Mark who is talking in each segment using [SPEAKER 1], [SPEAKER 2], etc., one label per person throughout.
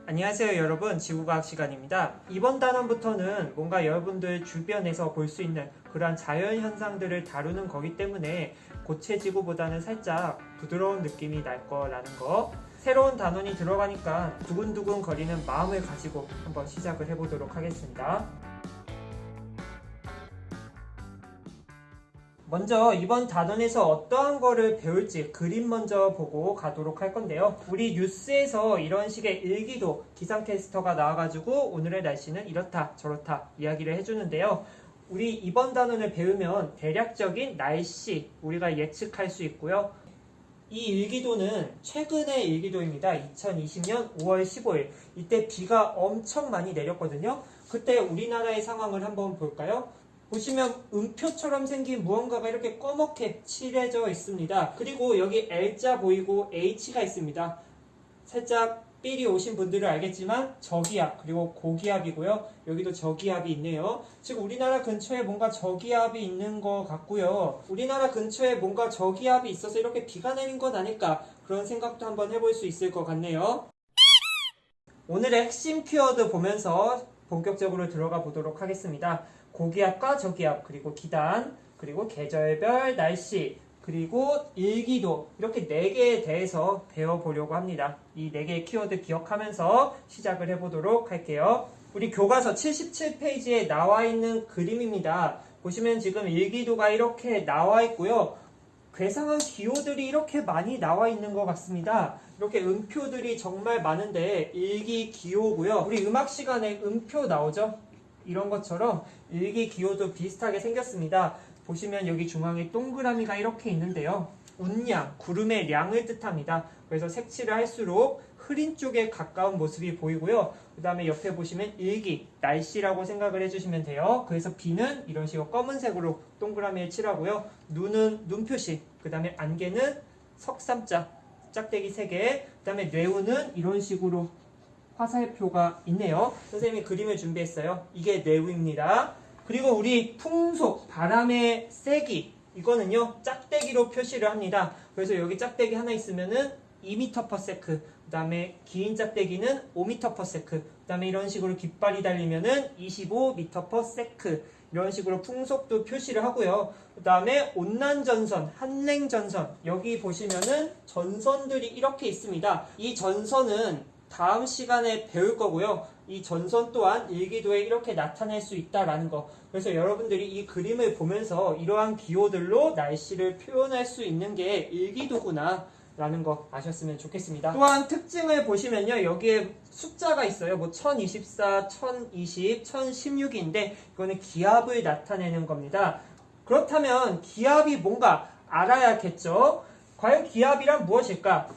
[SPEAKER 1] 안녕하세요 여러분, 지구과학 시간입니다. 이번 단원부터는 뭔가 여러분들 주변에서 볼 수 있는 그러한 자연현상들을 다루는 거기 때문에 고체지구보다는 살짝 부드러운 느낌이 날 거라는 거, 새로운 단원이 들어가니까 두근두근 거리는 마음을 가지고 한번 시작을 해보도록 하겠습니다. 먼저 이번 단원에서 어떠한 거를 배울지 그림 먼저 보고 가도록 할 건데요. 우리 뉴스에서 이런 식의 일기도 기상캐스터가 나와가지고 오늘의 날씨는 이렇다 저렇다 이야기를 해주는데요. 우리 이번 단원을 배우면 대략적인 날씨 우리가 예측할 수 있고요. 이 일기도는 최근의 일기도입니다. 2020년 5월 15일 이때 비가 엄청 많이 내렸거든요. 그때 우리나라의 상황을 한번 볼까요? 보시면 음표처럼 생긴 무언가가 이렇게 꺼멓게 칠해져 있습니다. 그리고 여기 L자 보이고 H가 있습니다. 살짝 삘이 오신 분들은 알겠지만 저기압 그리고 고기압이고요. 여기도 저기압이 있네요. 즉 우리나라 근처에 뭔가 저기압이 있는 것 같고요. 우리나라 근처에 뭔가 저기압이 있어서 이렇게 비가 내린 건 아닐까, 그런 생각도 한번 해볼 수 있을 것 같네요. 오늘의 핵심 키워드 보면서 본격적으로 들어가 보도록 하겠습니다. 고기압과 저기압, 그리고 기단, 그리고 계절별 날씨, 그리고 일기도, 이렇게 4개에 대해서 배워보려고 합니다. 이 4개의 키워드 기억하면서 시작을 해보도록 할게요. 우리 교과서 77페이지에 나와 있는 그림입니다. 보시면 지금 일기도가 이렇게 나와 있고요. 괴상한 기호들이 이렇게 많이 나와 있는 것 같습니다. 이렇게 음표들이 정말 많은데 일기 기호고요. 우리 음악 시간에 음표 나오죠? 이런 것처럼 일기 기호도 비슷하게 생겼습니다. 보시면 여기 중앙에 동그라미가 이렇게 있는데요. 운량, 구름의 량을 뜻합니다. 그래서 색칠을 할수록 흐린 쪽에 가까운 모습이 보이고요. 그 다음에 옆에 보시면 일기, 날씨라고 생각을 해주시면 돼요. 그래서 비는 이런 식으로 검은색으로 동그라미를 칠하고요. 눈은 눈 표시, 그 다음에 안개는 석삼자, 짝대기 3개, 그 다음에 뇌우는 이런 식으로 화살표가 있네요. 선생님이 그림을 준비했어요. 이게 뇌우입니다. 그리고 우리 풍속, 바람의 세기, 이거는요 짝대기로 표시를 합니다. 그래서 여기 짝대기 하나 있으면은 2m/s, 그 다음에 긴 짝대기는 5m/s, 그 다음에 이런 식으로 깃발이 달리면은 25m/s, 이런 식으로 풍속도 표시를 하고요. 그 다음에 온난전선, 한랭전선, 여기 보시면은 전선들이 이렇게 있습니다. 이 전선은 다음 시간에 배울 거고요. 이 전선 또한 일기도에 이렇게 나타낼 수 있다라는 거. 그래서 여러분들이 이 그림을 보면서 이러한 기호들로 날씨를 표현할 수 있는 게 일기도구나 라는 거 아셨으면 좋겠습니다. 또한 특징을 보시면요. 여기에 숫자가 있어요. 뭐 1024, 1020, 1016인데 이거는 기압을 나타내는 겁니다. 그렇다면 기압이 뭔가 알아야겠죠? 과연 기압이란 무엇일까?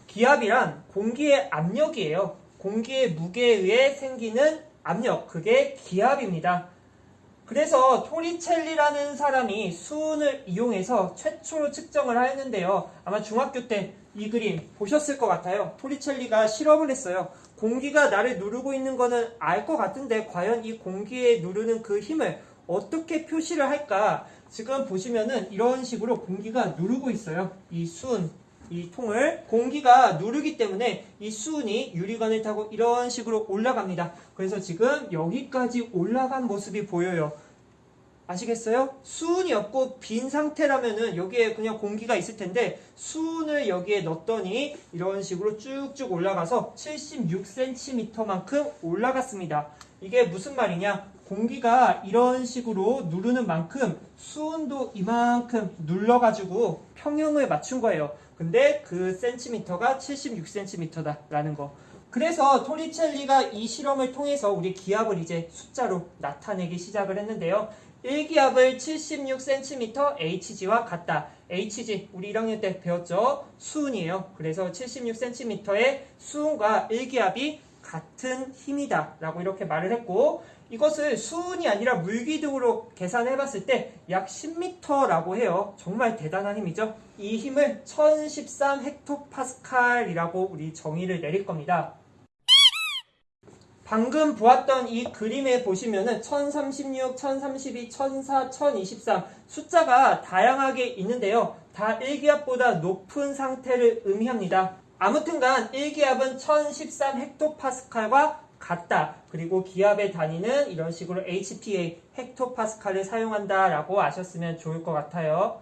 [SPEAKER 1] 기압이란 공기의 압력이에요. 공기의 무게에 의해 생기는 압력, 그게 기압입니다. 그래서 토리첼리라는 사람이 수은을 이용해서 최초로 측정을 하였는데요. 아마 중학교 때 이 그림 보셨을 것 같아요. 토리첼리가 실험을 했어요. 공기가 나를 누르고 있는 거는 알 것 같은데 과연 이 공기에 누르는 그 힘을 어떻게 표시를 할까? 지금 보시면은 이런 식으로 공기가 누르고 있어요. 이 수은, 이 통을 공기가 누르기 때문에 이 수은이 유리관을 타고 이런 식으로 올라갑니다. 그래서 지금 여기까지 올라간 모습이 보여요. 아시겠어요? 수은이 없고 빈 상태라면은 여기에 그냥 공기가 있을 텐데 수은을 여기에 넣었더니 이런 식으로 쭉쭉 올라가서 76cm만큼 올라갔습니다. 이게 무슨 말이냐? 공기가 이런 식으로 누르는 만큼 수은도 이만큼 눌러가지고 평형을 맞춘 거예요. 근데 그 센티미터가 76cm다라는 거. 그래서 토리첼리가 이 실험을 통해서 우리 기압을 이제 숫자로 나타내기 시작을 했는데요. 1기압을 76cm Hg와 같다. Hg, 우리 1학년 때 배웠죠? 수은이에요. 그래서 76cm의 수은과 1기압이 같은 힘이다 라고 이렇게 말을 했고, 이것을 수은이 아니라 물기둥으로 계산해 봤을 때 약 10m라고 해요. 정말 대단한 힘이죠. 이 힘을 1013 헥토파스칼이라고 우리 정의를 내릴 겁니다. 방금 보았던 이 그림에 보시면은 1036, 1032, 1004, 1023 숫자가 다양하게 있는데요. 다 1기압보다 높은 상태를 의미합니다. 아무튼간 1기압은 1013헥토파스칼과 같다. 그리고 기압의 단위는 이런 식으로 HPA, 헥토파스칼을 사용한다라고 아셨으면 좋을 것 같아요.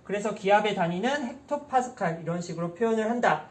[SPEAKER 1] 그래서 기압의 단위는 헥토파스칼 이런 식으로 표현을 한다.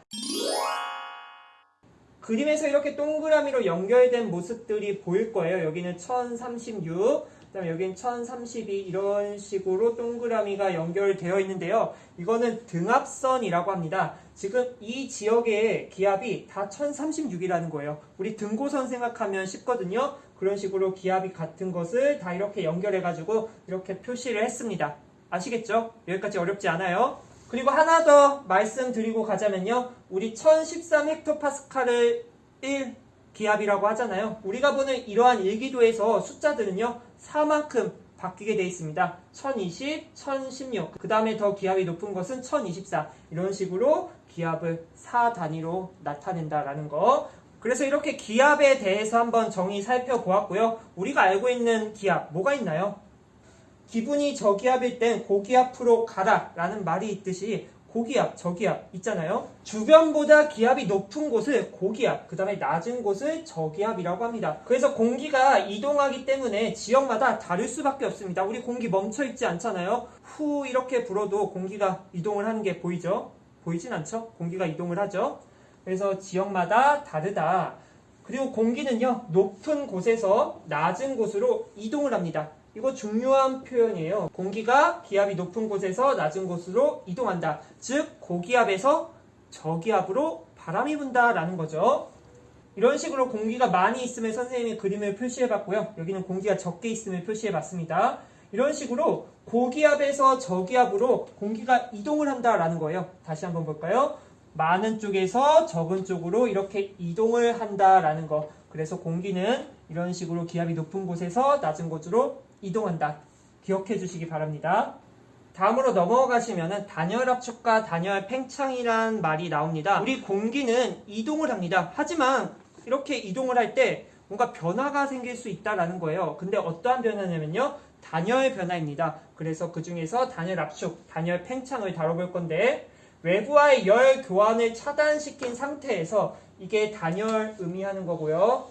[SPEAKER 1] 그림에서 이렇게 동그라미로 연결된 모습들이 보일 거예요. 여기는 1036, 그다음에 여기는 1032 이런 식으로 동그라미가 연결되어 있는데요. 이거는 등압선이라고 합니다. 지금 이 지역의 기압이 다 1036이라는 거예요. 우리 등고선 생각하면 쉽거든요. 그런 식으로 기압이 같은 것을 다 이렇게 연결해가지고 이렇게 표시를 했습니다. 아시겠죠? 여기까지 어렵지 않아요. 그리고 하나 더 말씀드리고 가자면요. 우리 1013헥토파스칼을 1 기압이라고 하잖아요. 우리가 보는 이러한 일기도에서 숫자들은요. 4만큼 바뀌게 되어 있습니다. 1020, 1016, 그 다음에 더 기압이 높은 것은 1024 이런 식으로 기압을 4 단위로 나타낸다라는 거. 그래서 이렇게 기압에 대해서 한번 정의 살펴보았고요. 우리가 알고 있는 기압 뭐가 있나요? 기분이 저기압일 땐 고기압으로 가라 라는 말이 있듯이 고기압, 저기압 있잖아요. 주변보다 기압이 높은 곳을 고기압, 그 다음에 낮은 곳을 저기압이라고 합니다. 그래서 공기가 이동하기 때문에 지역마다 다를 수밖에 없습니다. 우리 공기 멈춰있지 않잖아요. 후 이렇게 불어도 공기가 이동을 하는 게 보이죠? 보이진 않죠? 공기가 이동을 하죠. 그래서 지역마다 다르다. 그리고 공기는요, 높은 곳에서 낮은 곳으로 이동을 합니다. 이거 중요한 표현이에요. 공기가 기압이 높은 곳에서 낮은 곳으로 이동한다. 즉 고기압에서 저기압으로 바람이 분다라는 거죠. 이런 식으로 공기가 많이 있으면 선생님이 그림을 표시해봤고요. 여기는 공기가 적게 있으면 표시해봤습니다. 이런 식으로 고기압에서 저기압으로 공기가 이동을 한다라는 거예요. 다시 한번 볼까요? 많은 쪽에서 적은 쪽으로 이렇게 이동을 한다라는 거. 그래서 공기는 이런 식으로 기압이 높은 곳에서 낮은 곳으로 이동한다. 기억해 주시기 바랍니다. 다음으로 넘어가시면은 단열 압축과 단열 팽창이란 말이 나옵니다. 우리 공기는 이동을 합니다. 하지만 이렇게 이동을 할 때 뭔가 변화가 생길 수 있다라는 거예요. 근데 어떠한 변화냐면요. 단열 변화입니다. 그래서 그 중에서 단열 압축, 단열 팽창을 다뤄볼 건데 외부와의 열 교환을 차단시킨 상태에서 이게 단열 의미하는 거고요.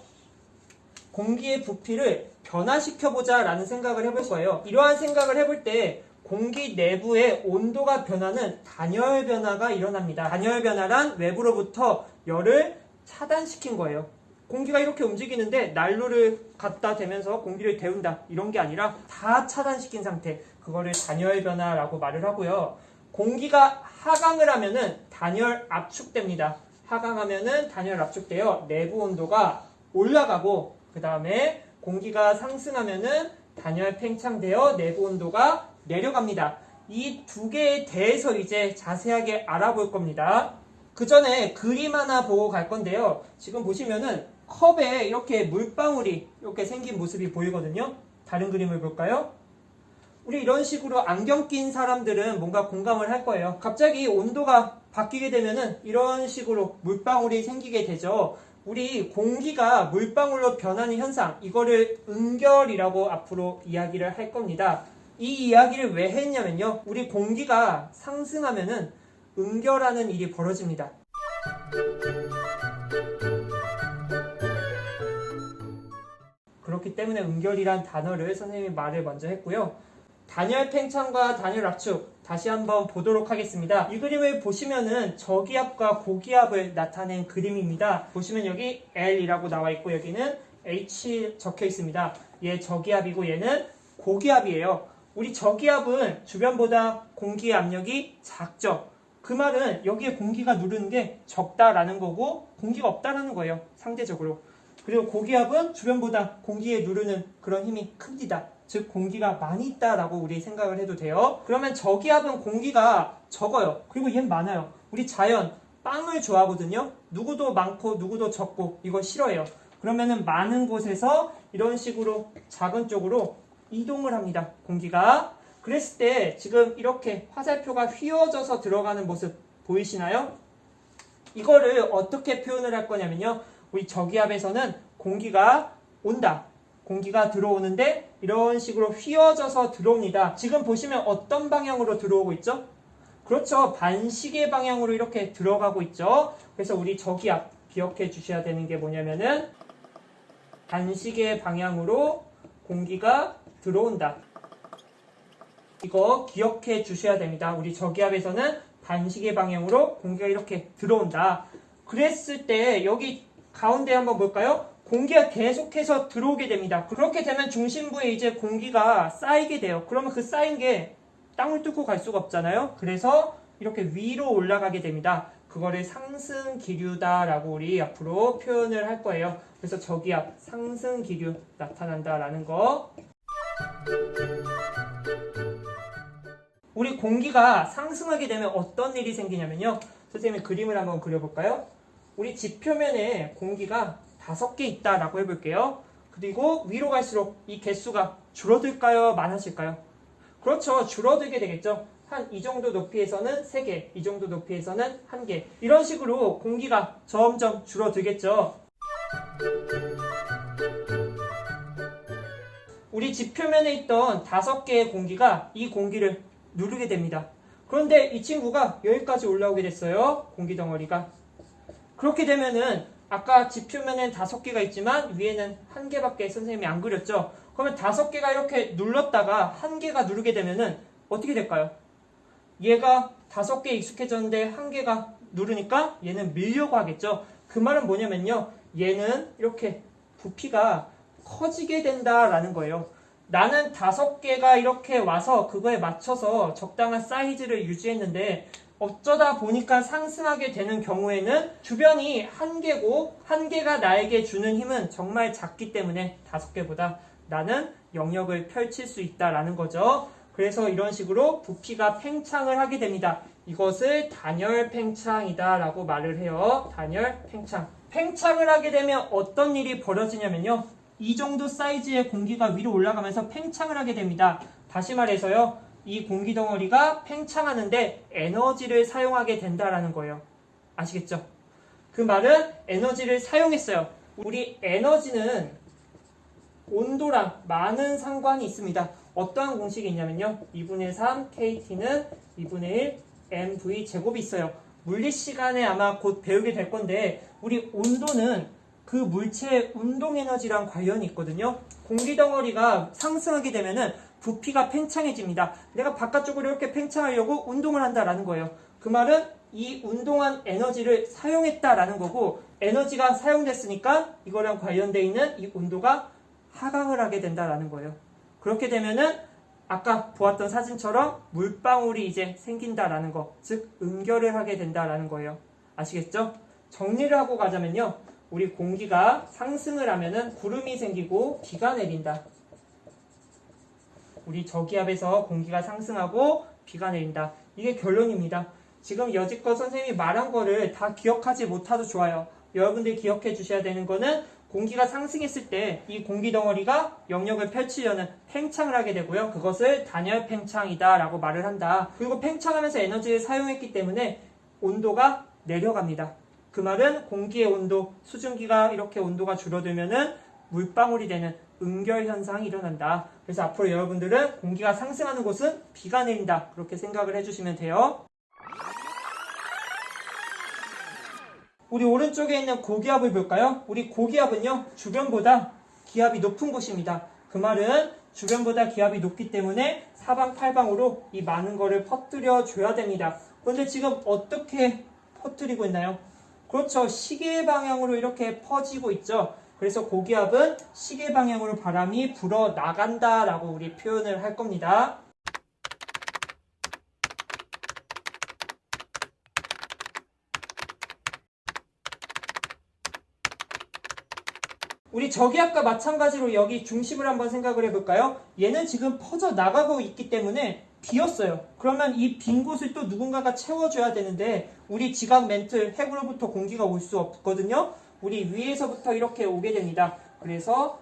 [SPEAKER 1] 공기의 부피를 변화시켜보자 라는 생각을 해볼 거예요. 이러한 생각을 해볼 때 공기 내부의 온도가 변하는 단열 변화가 일어납니다. 단열 변화란 외부로부터 열을 차단시킨 거예요. 공기가 이렇게 움직이는데 난로를 갖다 대면서 공기를 데운다 이런 게 아니라 다 차단시킨 상태, 그거를 단열 변화라고 말을 하고요. 공기가 하강을 하면은 단열 압축됩니다. 하강하면은 단열 압축되어 내부 온도가 올라가고 그 다음에 공기가 상승하면은 단열 팽창되어 내부 온도가 내려갑니다. 이 두 개에 대해서 이제 자세하게 알아볼 겁니다. 그 전에 그림 하나 보고 갈 건데요. 지금 보시면은 컵에 이렇게 물방울이 이렇게 생긴 모습이 보이거든요. 다른 그림을 볼까요? 우리 이런 식으로 안경 낀 사람들은 뭔가 공감을 할 거예요. 갑자기 온도가 바뀌게 되면은 이런 식으로 물방울이 생기게 되죠. 우리 공기가 물방울로 변하는 현상, 이거를 응결이라고 앞으로 이야기를 할 겁니다. 이 이야기를 왜 했냐면요. 우리 공기가 상승하면은 응결하는 일이 벌어집니다. 그렇기 때문에 응결이란 단어를 선생님이 말을 먼저 했고요. 단열 팽창과 단열 압축 다시 한번 보도록 하겠습니다. 이 그림을 보시면은 저기압과 고기압을 나타낸 그림입니다. 보시면 여기 L이라고 나와 있고 여기는 H 적혀 있습니다. 얘 저기압이고 얘는 고기압이에요. 우리 저기압은 주변보다 공기의 압력이 작죠. 그 말은 여기에 공기가 누르는 게 적다라는 거고 공기가 없다라는 거예요. 상대적으로. 그리고 고기압은 주변보다 공기에 누르는 그런 힘이 큽니다. 즉 공기가 많이 있다라고 우리 생각을 해도 돼요. 그러면 저기압은 공기가 적어요. 그리고 얘는 많아요. 우리 자연 빵을 좋아하거든요. 누구도 많고 누구도 적고 이거 싫어해요. 그러면은 많은 곳에서 이런 식으로 작은 쪽으로 이동을 합니다. 공기가. 그랬을 때 지금 이렇게 화살표가 휘어져서 들어가는 모습 보이시나요? 이거를 어떻게 표현을 할 거냐면요. 우리 저기압에서는 공기가 온다. 공기가 들어오는데 이런 식으로 휘어져서 들어옵니다. 지금 보시면 어떤 방향으로 들어오고 있죠? 그렇죠. 반시계 방향으로 이렇게 들어가고 있죠. 그래서 우리 저기압 기억해 주셔야 되는 게 뭐냐면은 반시계 방향으로 공기가 들어온다. 이거 기억해 주셔야 됩니다. 우리 저기압에서는 반시계 방향으로 공기가 이렇게 들어온다. 그랬을 때 여기 가운데 한번 볼까요? 공기가 계속해서 들어오게 됩니다. 그렇게 되면 중심부에 이제 공기가 쌓이게 돼요. 그러면 그 쌓인 게 땅을 뚫고 갈 수가 없잖아요. 그래서 이렇게 위로 올라가게 됩니다. 그거를 상승 기류다라고 우리 앞으로 표현을 할 거예요. 그래서 저기압 상승 기류 나타난다라는 거. 우리 공기가 상승하게 되면 어떤 일이 생기냐면요. 선생님이 그림을 한번 그려볼까요? 우리 지표면에 공기가 5개 있다라고 해볼게요. 그리고 위로 갈수록 이 개수가 줄어들까요? 많아질까요? 그렇죠. 줄어들게 되겠죠. 한 이 정도 높이에서는 3개, 이 정도 높이에서는 1개. 이런 식으로 공기가 점점 줄어들겠죠. 우리 지표면에 있던 5개의 공기가 이 공기를 누르게 됩니다. 그런데 이 친구가 여기까지 올라오게 됐어요. 공기 덩어리가. 그렇게 되면은 아까 지표면엔 5개가 있지만 위에는 1개밖에 선생님이 안 그렸죠. 그러면 5개가 이렇게 눌렀다가 1개가 누르게 되면은 어떻게 될까요? 얘가 5개 익숙해졌는데 1개가 누르니까 얘는 밀려고 하겠죠. 그 말은 뭐냐면요. 얘는 이렇게 부피가 커지게 된다라는 거예요. 나는 5개가 이렇게 와서 그거에 맞춰서 적당한 사이즈를 유지했는데 어쩌다 보니까 상승하게 되는 경우에는 주변이 1개고 1개가 나에게 주는 힘은 정말 작기 때문에 5개보다 나는 영역을 펼칠 수 있다라는 거죠. 그래서 이런 식으로 부피가 팽창을 하게 됩니다. 이것을 단열 팽창이다 라고 말을 해요. 단열 팽창. 팽창을 하게 되면 어떤 일이 벌어지냐면요. 이 정도 사이즈의 공기가 위로 올라가면서 팽창을 하게 됩니다. 다시 말해서요. 이 공기 덩어리가 팽창하는데 에너지를 사용하게 된다라는 거예요. 아시겠죠? 그 말은 에너지를 사용했어요. 우리 에너지는 온도랑 많은 상관이 있습니다. 어떠한 공식이 있냐면요. 2분의 3 KT는 2분의 1 mv 제곱이 있어요. 물리 시간에 아마 곧 배우게 될 건데 우리 온도는 그 물체의 운동 에너지랑 관련이 있거든요. 공기 덩어리가 상승하게 되면은 부피가 팽창해집니다. 내가 바깥쪽으로 이렇게 팽창하려고 운동을 한다라는 거예요. 그 말은 이 운동한 에너지를 사용했다라는 거고 에너지가 사용됐으니까 이거랑 관련되어 있는 이 온도가 하강을 하게 된다라는 거예요. 그렇게 되면은 아까 보았던 사진처럼 물방울이 이제 생긴다라는 거, 즉 응결을 하게 된다라는 거예요. 아시겠죠? 정리를 하고 가자면요. 우리 공기가 상승을 하면은 구름이 생기고 비가 내린다. 우리 저기압에서 공기가 상승하고 비가 내린다. 이게 결론입니다. 지금 여지껏 선생님이 말한 거를 다 기억하지 못해도 좋아요. 여러분들이 기억해 주셔야 되는 거는 공기가 상승했을 때 이 공기 덩어리가 영역을 펼치려는 팽창을 하게 되고요. 그것을 단열 팽창이다 라고 말을 한다. 그리고 팽창하면서 에너지를 사용했기 때문에 온도가 내려갑니다. 그 말은 공기의 온도, 수증기가 이렇게 온도가 줄어들면은 물방울이 되는 응결 현상이 일어난다. 그래서 앞으로 여러분들은 공기가 상승하는 곳은 비가 내린다. 그렇게 생각을 해주시면 돼요. 우리 오른쪽에 있는 고기압을 볼까요? 우리 고기압은요, 주변보다 기압이 높은 곳입니다. 그 말은 주변보다 기압이 높기 때문에 사방팔방으로 이 많은 거를 퍼뜨려 줘야 됩니다. 그런데 지금 어떻게 퍼뜨리고 있나요? 그렇죠. 시계 방향으로 이렇게 퍼지고 있죠. 그래서 고기압은 시계 방향으로 바람이 불어 나간다라고 우리 표현을 할 겁니다. 우리 저기압과 마찬가지로 여기 중심을 한번 생각을 해볼까요? 얘는 지금 퍼져 나가고 있기 때문에 비었어요. 그러면 이 빈 곳을 또 누군가가 채워줘야 되는데 우리 지각 멘틀 핵으로부터 공기가 올 수 없거든요. 우리 위에서부터 이렇게 오게 됩니다. 그래서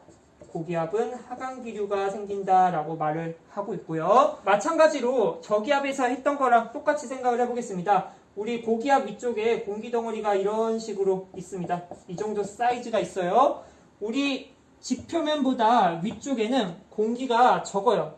[SPEAKER 1] 고기압은 하강 기류가 생긴다라고 말을 하고 있고요. 마찬가지로 저기압에서 했던 거랑 똑같이 생각을 해보겠습니다. 우리 고기압 위쪽에 공기 덩어리가 이런 식으로 있습니다. 이 정도 사이즈가 있어요. 우리 지표면보다 위쪽에는 공기가 적어요.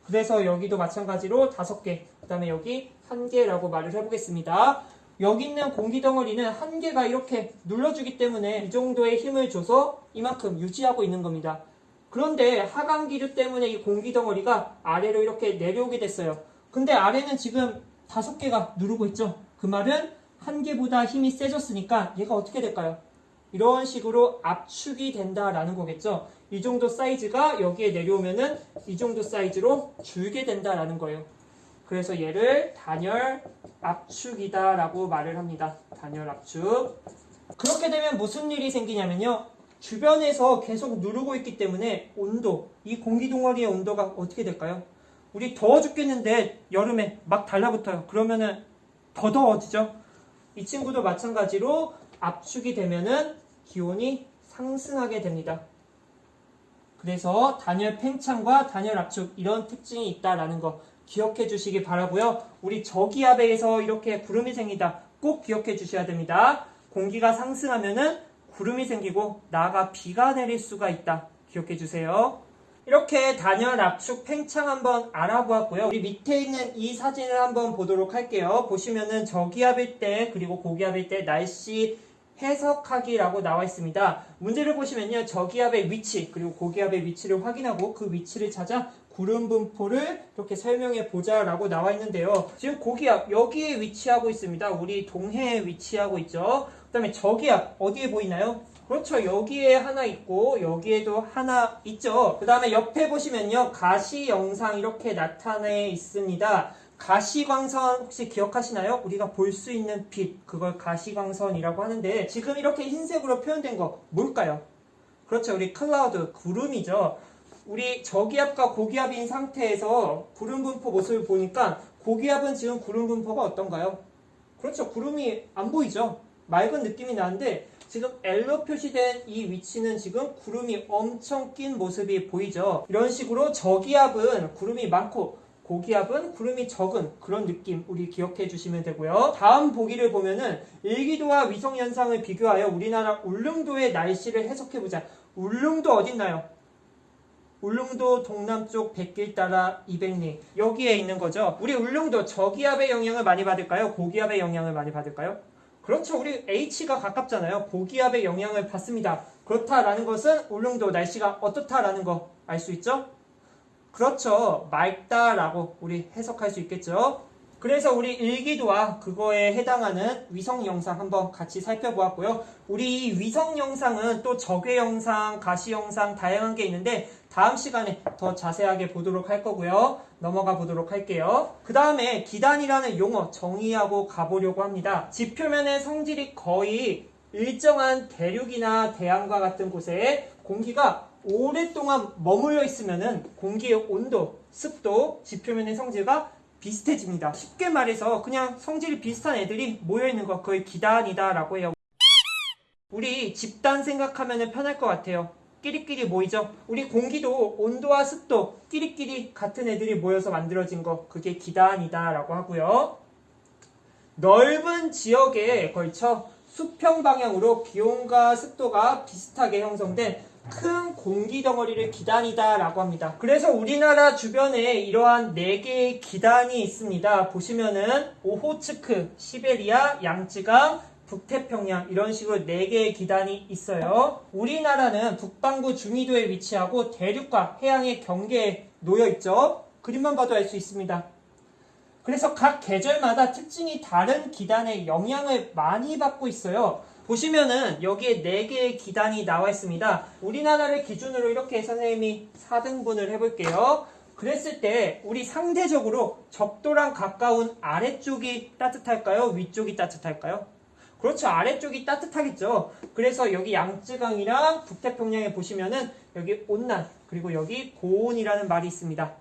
[SPEAKER 1] 그래서 여기도 마찬가지로 5개, 그 다음에 여기 1개라고 말을 해보겠습니다. 여기 있는 공기 덩어리는 1개가 이렇게 눌러주기 때문에 이 정도의 힘을 줘서 이만큼 유지하고 있는 겁니다. 그런데 하강 기류 때문에 이 공기 덩어리가 아래로 이렇게 내려오게 됐어요. 근데 아래는 지금 5개가 누르고 있죠. 그 말은 1개보다 힘이 세졌으니까 얘가 어떻게 될까요? 이런 식으로 압축이 된다라는 거겠죠. 이 정도 사이즈가 여기에 내려오면은 이 정도 사이즈로 줄게 된다라는 거예요. 그래서 얘를 단열 압축이다 라고 말을 합니다. 단열 압축. 그렇게 되면 무슨 일이 생기냐면요. 주변에서 계속 누르고 있기 때문에 온도, 이 공기 덩어리의 온도가 어떻게 될까요? 우리 더워 죽겠는데 여름에 막 달라붙어요. 그러면은 더 더워지죠. 이 친구도 마찬가지로 압축이 되면은 기온이 상승하게 됩니다. 그래서 단열 팽창과 단열 압축 이런 특징이 있다라는 거 기억해 주시기 바라고요. 우리 저기압에서 이렇게 구름이 생긴다. 꼭 기억해 주셔야 됩니다. 공기가 상승하면은 구름이 생기고 나아가 비가 내릴 수가 있다. 기억해 주세요. 이렇게 단열, 압축, 팽창 한번 알아보았고요. 우리 밑에 있는 이 사진을 한번 보도록 할게요. 보시면은 저기압일 때 그리고 고기압일 때 날씨 해석하기라고 나와 있습니다. 문제를 보시면요. 저기압의 위치 그리고 고기압의 위치를 확인하고 그 위치를 찾아 구름 분포를 이렇게 설명해 보자라고 나와 있는데요. 지금 고기압 여기에 위치하고 있습니다. 우리 동해에 위치하고 있죠. 그 다음에 저기압 어디에 보이나요? 그렇죠. 여기에 하나 있고 여기에도 하나 있죠. 그 다음에 옆에 보시면요. 가시 영상 이렇게 나타내 있습니다. 가시광선 혹시 기억하시나요? 우리가 볼 수 있는 빛, 그걸 가시광선이라고 하는데 지금 이렇게 흰색으로 표현된 거 뭘까요? 그렇죠. 우리 클라우드, 구름이죠. 우리 저기압과 고기압인 상태에서 구름 분포 모습을 보니까 고기압은 지금 구름 분포가 어떤가요? 그렇죠. 구름이 안 보이죠. 맑은 느낌이 나는데 지금 L로 표시된 이 위치는 지금 구름이 엄청 낀 모습이 보이죠. 이런 식으로 저기압은 구름이 많고 고기압은 구름이 적은 그런 느낌 우리 기억해 주시면 되고요. 다음 보기를 보면은 일기도와 위성현상을 비교하여 우리나라 울릉도의 날씨를 해석해보자. 울릉도 어딨나요? 울릉도 동남쪽 백길 따라 200리 여기에 있는 거죠. 우리 울릉도 저기압의 영향을 많이 받을까요? 고기압의 영향을 많이 받을까요? 그렇죠. 우리 H가 가깝잖아요. 고기압의 영향을 받습니다. 그렇다라는 것은 울릉도 날씨가 어떻다라는 거 알 수 있죠? 그렇죠. 맑다라고 우리 해석할 수 있겠죠. 그래서 우리 일기도와 그거에 해당하는 위성 영상 한번 같이 살펴보았고요. 우리 이 위성 영상은 또 적외 영상, 가시 영상 다양한 게 있는데 다음 시간에 더 자세하게 보도록 할 거고요. 넘어가 보도록 할게요. 그 다음에 기단이라는 용어 정의하고 가보려고 합니다. 지표면의 성질이 거의 일정한 대륙이나 대양과 같은 곳에 공기가 오랫동안 머물러 있으면은 공기의 온도, 습도, 지표면의 성질과 비슷해집니다. 쉽게 말해서 그냥 성질이 비슷한 애들이 모여있는 거 그걸 기단이다 라고 해요. 우리 집단 생각하면 편할 것 같아요. 끼리끼리 모이죠. 우리 공기도 온도와 습도 끼리끼리 같은 애들이 모여서 만들어진 거 그게 기단이다 라고 하고요. 넓은 지역에 걸쳐 수평 방향으로 기온과 습도가 비슷하게 형성된 큰 공기 덩어리를 기단이다 라고 합니다. 그래서 우리나라 주변에 이러한 4개의 기단이 있습니다. 보시면은 오호츠크, 시베리아, 양쯔강, 북태평양 이런 식으로 4개의 기단이 있어요. 우리나라는 북반구 중위도에 위치하고 대륙과 해양의 경계에 놓여 있죠. 그림만 봐도 알 수 있습니다. 그래서 각 계절마다 특징이 다른 기단의 영향을 많이 받고 있어요. 보시면은 여기에 4개의 기단이 나와 있습니다. 우리나라를 기준으로 이렇게 선생님이 4등분을 해볼게요. 그랬을 때 우리 상대적으로 적도랑 가까운 아래쪽이 따뜻할까요? 위쪽이 따뜻할까요? 그렇죠. 아래쪽이 따뜻하겠죠. 그래서 여기 양쯔강이랑 북태평양에 보시면은 여기 온난 그리고 여기 고온이라는 말이 있습니다.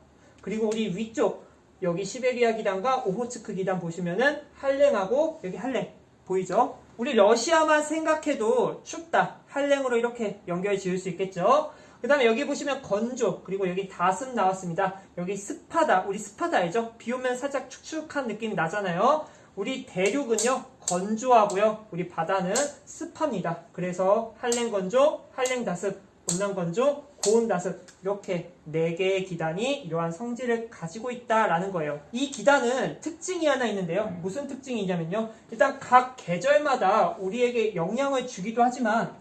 [SPEAKER 1] 그리고 우리 위쪽 여기 시베리아 기단과 오호츠크 기단 보시면은 한랭하고 여기 한랭 보이죠? 우리 러시아만 생각해도 춥다. 한랭으로 이렇게 연결 지을 수 있겠죠? 그 다음에 여기 보시면 건조, 그리고 여기 다습 나왔습니다. 여기 습하다. 우리 습하다 알죠? 비 오면 살짝 축축한 느낌이 나잖아요. 우리 대륙은요, 건조하고요. 우리 바다는 습합니다. 그래서 한랭 건조, 한랭 다습. 온난, 건조, 고온, 다습 이렇게 4개의 기단이 이러한 성질을 가지고 있다라는 거예요. 이 기단은 특징이 하나 있는데요. 무슨 특징이 있냐면요. 일단 각 계절마다 우리에게 영향을 주기도 하지만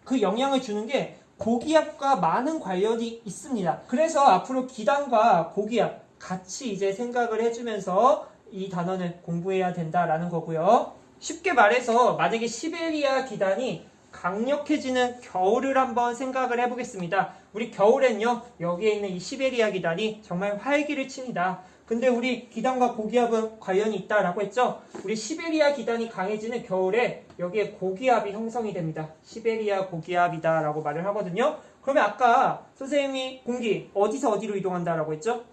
[SPEAKER 1] 그 영향을 주는 게 고기압과 많은 관련이 있습니다. 그래서 앞으로 기단과 고기압 같이 이제 생각을 해주면서 이 단원을 공부해야 된다라는 거고요. 쉽게 말해서 만약에 시베리아 기단이 강력해지는 겨울을 한번 생각을 해보겠습니다. 우리 겨울엔요, 여기에 있는 이 시베리아 기단이 정말 활기를 칩니다. 근데 우리 기단과 고기압은 관련이 있다라고 했죠? 우리 시베리아 기단이 강해지는 겨울에 여기에 고기압이 형성이 됩니다. 시베리아 고기압이다 라고 말을 하거든요. 그러면 아까 선생님이 공기 어디서 어디로 이동한다라고 했죠?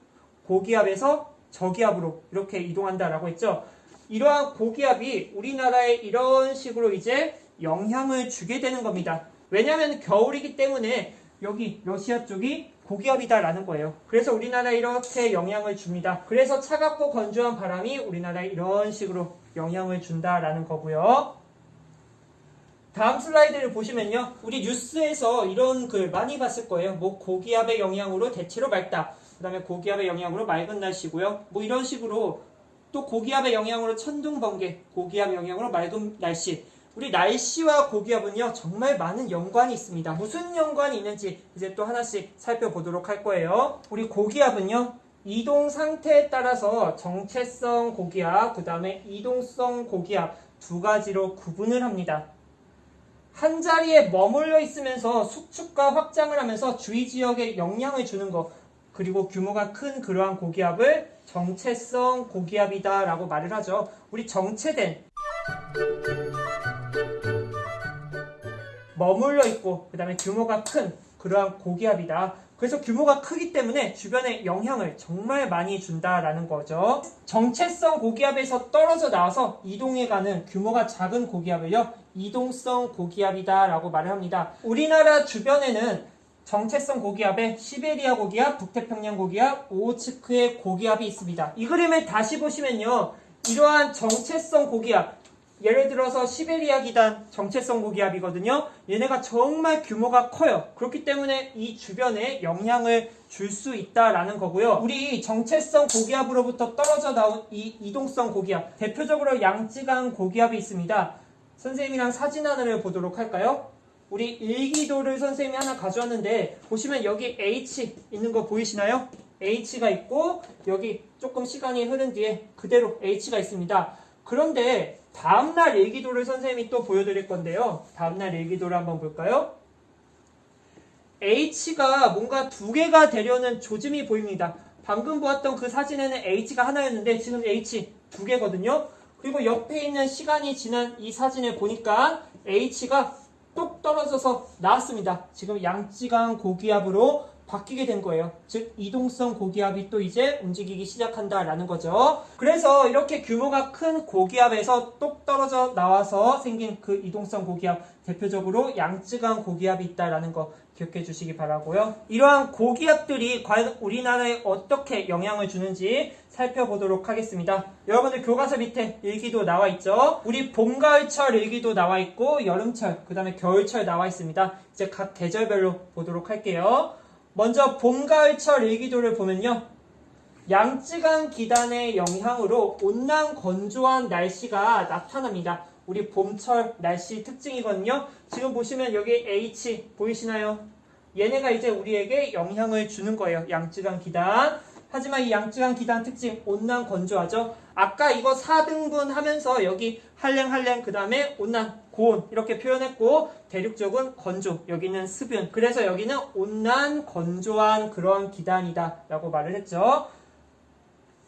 [SPEAKER 1] 고기압에서 저기압으로 이렇게 이동한다라고 했죠? 이러한 고기압이 우리나라에 이런 식으로 이제 영향을 주게 되는 겁니다. 왜냐하면 겨울이기 때문에 여기 러시아 쪽이 고기압이다라는 거예요. 그래서 우리나라에 이렇게 영향을 줍니다. 그래서 차갑고 건조한 바람이 우리나라에 이런 식으로 영향을 준다라는 거고요. 다음 슬라이드를 보시면요. 우리 뉴스에서 이런 글 많이 봤을 거예요. 뭐 고기압의 영향으로 대체로 맑다. 그 다음에 고기압의 영향으로 맑은 날씨고요. 뭐 이런 식으로 또 고기압의 영향으로 천둥, 번개, 고기압 영향으로 맑은 날씨. 우리 날씨와 고기압은요 정말 많은 연관이 있습니다. 무슨 연관이 있는지 이제 또 하나씩 살펴보도록 할 거예요. 우리 고기압은요 이동 상태에 따라서 정체성 고기압, 그 다음에 이동성 고기압 두 가지로 구분을 합니다. 한 자리에 머물러 있으면서 수축과 확장을 하면서 주위 지역에 영향을 주는 것, 그리고 규모가 큰 그러한 고기압을 정체성 고기압이다 라고 말을 하죠. 우리 정체된 머물러 있고 그 다음에 규모가 큰 그러한 고기압이다. 그래서 규모가 크기 때문에 주변에 영향을 정말 많이 준다라는 거죠. 정체성 고기압에서 떨어져 나와서 이동해가는 규모가 작은 고기압을요 이동성 고기압이다 라고 말을 합니다. 우리나라 주변에는 정체성 고기압에 시베리아 고기압, 북태평양 고기압, 오호츠크의 고기압이 있습니다. 이 그림을 다시 보시면요 이러한 정체성 고기압, 예를 들어서 시베리아 기단 정체성 고기압이거든요. 얘네가 정말 규모가 커요. 그렇기 때문에 이 주변에 영향을 줄 수 있다라는 거고요. 우리 정체성 고기압으로부터 떨어져 나온 이 이동성 고기압, 대표적으로 양쯔강 고기압이 있습니다. 선생님이랑 사진 하나를 보도록 할까요? 우리 일기도를 선생님이 하나 가져왔는데 보시면 여기 H 있는 거 보이시나요? H가 있고 여기 조금 시간이 흐른 뒤에 그대로 H가 있습니다. 그런데 다음날 일기도를 선생님이 또 보여드릴 건데요. 다음날 일기도를 한번 볼까요? H가 뭔가 두 개가 되려는 조짐이 보입니다. 방금 보았던 그 사진에는 H가 하나였는데 지금 H 두 개거든요. 그리고 옆에 있는 시간이 지난 이 사진을 보니까 H가 뚝 떨어져서 나왔습니다. 지금 양쯔강 고기압으로 바뀌게 된 거예요. 즉 이동성 고기압이 또 이제 움직이기 시작한다라는 거죠. 그래서 이렇게 규모가 큰 고기압에서 똑 떨어져 나와서 생긴 그 이동성 고기압, 대표적으로 양쯔강 고기압이 있다라는 거 기억해 주시기 바라고요. 이러한 고기압들이 과연 우리나라에 어떻게 영향을 주는지 살펴보도록 하겠습니다. 여러분들 교과서 밑에 일기도 나와 있죠. 우리 봄, 가을철 일기도 나와 있고 여름철, 그 다음에 겨울철 나와 있습니다. 이제 각 계절별로 보도록 할게요. 먼저 봄, 가을철 일기도를 보면요. 양쯔강 기단의 영향으로 온난 건조한 날씨가 나타납니다. 우리 봄철 날씨 특징이거든요. 지금 보시면 여기 H 보이시나요? 얘네가 이제 우리에게 영향을 주는 거예요. 양쯔강 기단. 하지만 이 양쯔강 기단 특징 온난 건조하죠. 아까 이거 4등분 하면서 여기 한랭 그 다음에 온난 고온 이렇게 표현했고 대륙적은 건조, 여기는 습윤. 그래서 여기는 온난 건조한 그런 기단이다 라고 말을 했죠.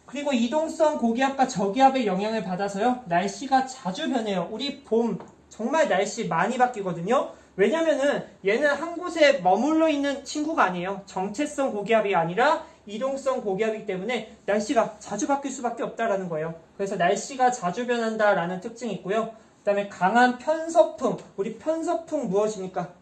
[SPEAKER 1] 그리고 이동성 고기압과 저기압의 영향을 받아서요 날씨가 자주 변해요. 우리 봄 정말 날씨 많이 바뀌거든요. 왜냐면은 얘는 한 곳에 머물러 있는 친구가 아니에요. 정체성 고기압이 아니라 이동성 고기압이기 때문에 날씨가 자주 바뀔 수밖에 없다라는 거예요. 그래서 날씨가 자주 변한다라는 특징이 있고요. 그 다음에 강한 편서풍. 우리 편서풍 무엇입니까?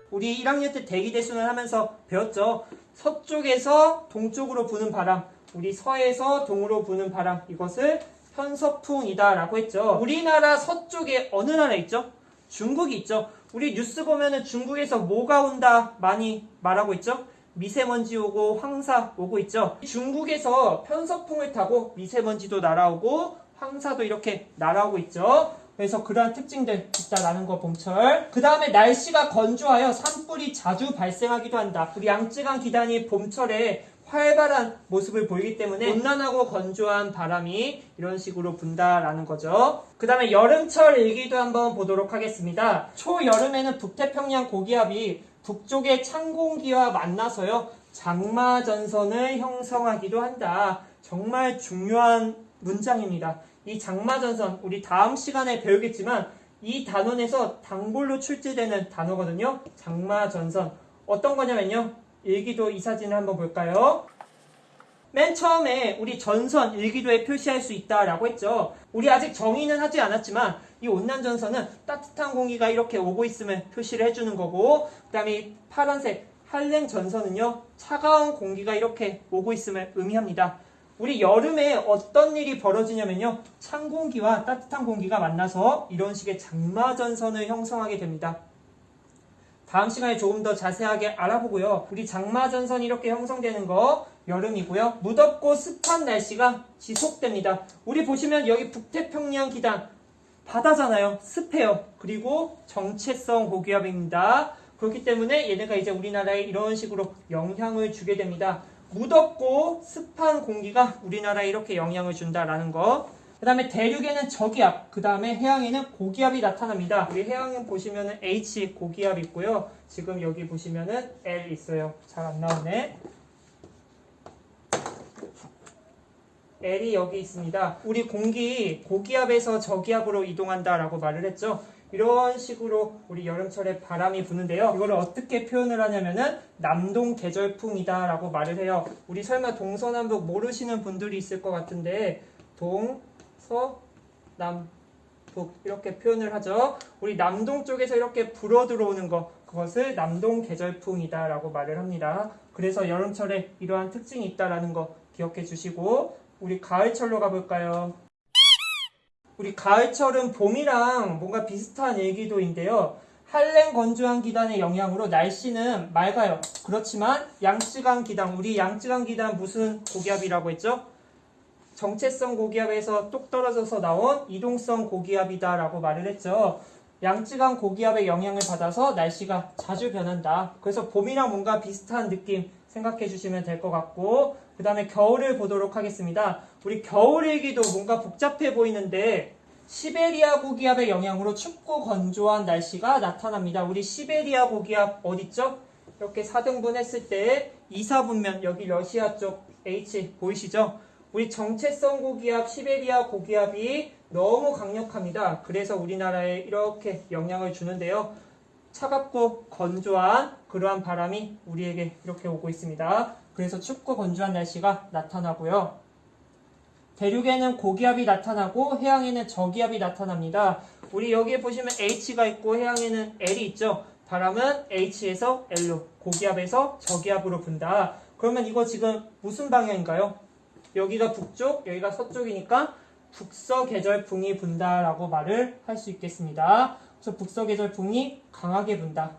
[SPEAKER 1] 우리 1학년 때 대기대순을 하면서 배웠죠. 서쪽에서 동쪽으로 부는 바람, 우리 서에서 동으로 부는 바람, 이것을 편서풍이다 라고 했죠. 우리나라 서쪽에 어느 나라 있죠? 중국이 있죠. 우리 뉴스 보면은 중국에서 뭐가 온다 많이 말하고 있죠. 미세먼지 오고 황사 오고 있죠. 중국에서 편서풍을 타고 미세먼지도 날아오고 황사도 이렇게 날아오고 있죠. 그래서 그러한 특징들 있다라는 거 봄철. 그 다음에 날씨가 건조하여 산불이 자주 발생하기도 한다. 우리 양쯔강 기단이 봄철에 활발한 모습을 보이기 때문에 온난하고 건조한 바람이 이런 식으로 분다라는 거죠. 그 다음에 여름철 일기도 한번 보도록 하겠습니다. 초여름에는 북태평양 고기압이 북쪽의 찬 공기와 만나서요 장마전선을 형성하기도 한다. 정말 중요한 문장입니다. 이 장마전선 우리 다음 시간에 배우겠지만 이 단원에서 단골로 출제되는 단어거든요. 장마전선 어떤 거냐면요. 일기도 이 사진을 한번 볼까요? 맨 처음에 우리 전선 일기도에 표시할 수 있다라고 했죠. 우리 아직 정의는 하지 않았지만 이 온난전선은 따뜻한 공기가 이렇게 오고 있음을 표시를 해주는 거고, 그 다음에 파란색 한랭전선은요 차가운 공기가 이렇게 오고 있음을 의미합니다. 우리 여름에 어떤 일이 벌어지냐면요 찬 공기와 따뜻한 공기가 만나서 이런 식의 장마전선을 형성하게 됩니다. 다음 시간에 조금 더 자세하게 알아보고요. 우리 장마전선이 이렇게 형성되는 거 여름이고요. 무덥고 습한 날씨가 지속됩니다. 우리 보시면 여기 북태평양 기단 바다잖아요. 습해요. 그리고 정체성 고기압입니다. 그렇기 때문에 얘네가 이제 우리나라에 이런 식으로 영향을 주게 됩니다. 무덥고 습한 공기가 우리나라에 이렇게 영향을 준다라는 거. 그 다음에 대륙에는 저기압, 그 다음에 해양에는 고기압이 나타납니다. 우리 해양은 보시면은 H 고기압 있고요. 지금 여기 보시면은 L 있어요. 잘 안 나오네. L이 여기 있습니다. 우리 공기 고기압에서 저기압으로 이동한다라고 말을 했죠. 이런 식으로 우리 여름철에 바람이 부는데요. 이거를 어떻게 표현을 하냐면은 남동 계절풍이다 라고 말을 해요. 우리 설마 동서남북 모르시는 분들이 있을 것 같은데 동서 남북 이렇게 표현을 하죠. 우리 남동 쪽에서 이렇게 불어 들어오는 거 그것을 남동 계절풍이다 라고 말을 합니다. 그래서 여름철에 이러한 특징이 있다라는 거 기억해 주시고, 우리 가을철로 가볼까요? 우리 가을철은 봄이랑 뭔가 비슷한 일기도인데요. 한랭 건조한 기단의 영향으로 날씨는 맑아요. 그렇지만 양쯔강 기단, 우리 양쯔강 기단 무슨 고기압이라고 했죠? 정체성 고기압에서 뚝 떨어져서 나온 이동성 고기압이다 라고 말을 했죠. 양쯔강 고기압의 영향을 받아서 날씨가 자주 변한다. 그래서 봄이랑 뭔가 비슷한 느낌 생각해 주시면 될 것 같고, 그 다음에 겨울을 보도록 하겠습니다. 우리 겨울 일기도 뭔가 복잡해 보이는데 시베리아 고기압의 영향으로 춥고 건조한 날씨가 나타납니다. 우리 시베리아 고기압 어딨죠? 이렇게 4등분 했을 때 2, 4분면 여기 러시아 쪽 H 보이시죠? 우리 정체성 고기압, 시베리아 고기압이 너무 강력합니다. 그래서 우리나라에 이렇게 영향을 주는데요. 차갑고 건조한 그러한 바람이 우리에게 이렇게 오고 있습니다. 그래서 춥고 건조한 날씨가 나타나고요. 대륙에는 고기압이 나타나고 해양에는 저기압이 나타납니다. 우리 여기에 보시면 H가 있고 해양에는 L이 있죠. 바람은 H에서 L로, 고기압에서 저기압으로 분다. 그러면 이거 지금 무슨 방향인가요? 여기가 북쪽, 여기가 서쪽이니까 북서계절풍이 분다라고 말을 할 수 있겠습니다. 그래서 북서계절풍이 강하게 분다.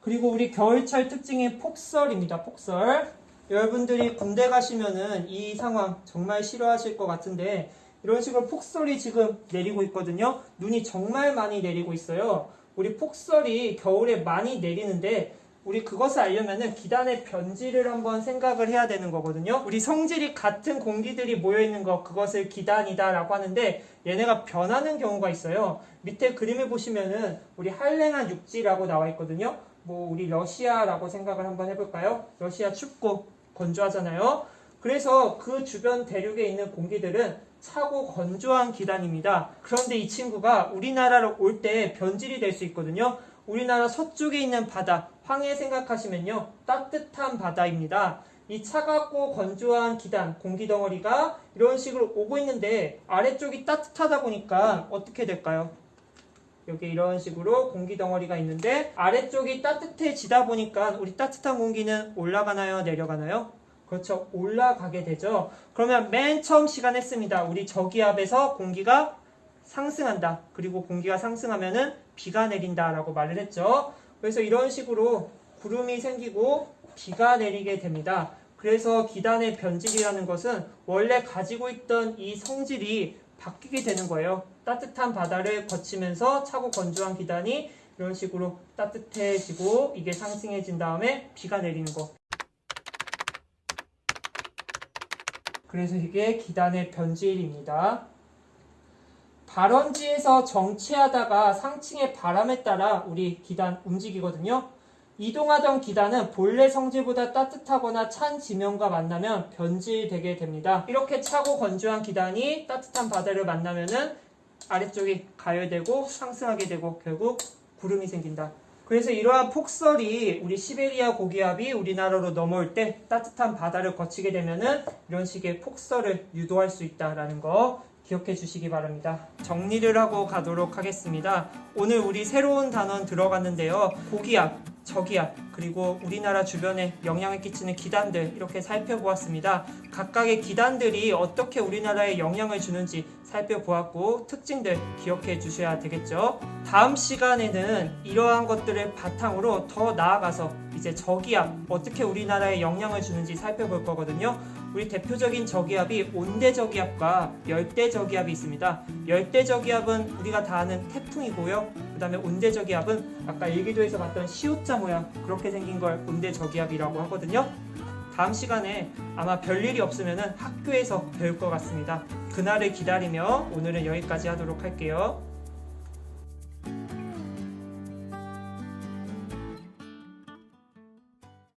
[SPEAKER 1] 그리고 우리 겨울철 특징이 폭설입니다. 폭설. 여러분들이 군대 가시면은 이 상황 정말 싫어하실 것 같은데 이런 식으로 폭설이 지금 내리고 있거든요. 눈이 정말 많이 내리고 있어요. 우리 폭설이 겨울에 많이 내리는데 우리 그것을 알려면은 기단의 변질을 한번 생각을 해야 되는 거거든요. 우리 성질이 같은 공기들이 모여있는 거 그것을 기단이다 라고 하는데 얘네가 변하는 경우가 있어요. 밑에 그림을 보시면은 우리 한랭한 육지라고 나와 있거든요. 뭐 우리 러시아라고 생각을 한번 해볼까요? 러시아 춥고 건조하잖아요. 그래서 그 주변 대륙에 있는 공기들은 차고 건조한 기단입니다. 그런데 이 친구가 우리나라로 올 때 변질이 될 수 있거든요. 우리나라 서쪽에 있는 바다, 황해 생각하시면요. 따뜻한 바다입니다. 이 차갑고 건조한 기단, 공기 덩어리가 이런 식으로 오고 있는데 아래쪽이 따뜻하다 보니까 어떻게 될까요? 여기 이런 식으로 공기 덩어리가 있는데 아래쪽이 따뜻해지다 보니까 우리 따뜻한 공기는 올라가나요? 내려가나요? 그렇죠. 올라가게 되죠. 그러면 맨 처음 시간 했습니다. 우리 저기압에서 공기가 상승한다. 그리고 공기가 상승하면은 비가 내린다라고 말을 했죠. 그래서 이런 식으로 구름이 생기고 비가 내리게 됩니다. 그래서 기단의 변질이라는 것은 원래 가지고 있던 이 성질이 바뀌게 되는 거예요. 따뜻한 바다를 거치면서 차고 건조한 기단이 이런 식으로 따뜻해지고 이게 상승해진 다음에 비가 내리는 거. 그래서 이게 기단의 변질입니다. 발원지에서 정체하다가 상층의 바람에 따라 우리 기단 움직이거든요. 이동하던 기단은 본래 성질보다 따뜻하거나 찬 지면과 만나면 변질되게 됩니다. 이렇게 차고 건조한 기단이 따뜻한 바다를 만나면은 아래쪽이 가열되고 상승하게 되고 결국 구름이 생긴다. 그래서 이러한 폭설이 우리 시베리아 고기압이 우리나라로 넘어올 때 따뜻한 바다를 거치게 되면은 이런 식의 폭설을 유도할 수 있다라는 거 기억해 주시기 바랍니다. 정리를 하고 가도록 하겠습니다. 오늘 우리 새로운 단원 들어갔는데요. 고기압, 저기압, 그리고 우리나라 주변에 영향을 끼치는 기단들 이렇게 살펴보았습니다. 각각의 기단들이 어떻게 우리나라에 영향을 주는지 살펴보았고 특징들 기억해 주셔야 되겠죠. 다음 시간에는 이러한 것들을 바탕으로 더 나아가서 이제 저기압 어떻게 우리나라에 영향을 주는지 살펴볼 거거든요. 우리 대표적인 저기압이 온대저기압과 열대저기압이 있습니다. 열대저기압은 우리가 다 아는 태풍이고요. 그 다음에 온대저기압은 아까 일기도에서 봤던 시옷자 모양 그렇게 생긴 걸 온대저기압이라고 하거든요. 다음 시간에 아마 별일이 없으면 학교에서 배울 것 같습니다. 그날을 기다리며 오늘은 여기까지 하도록 할게요.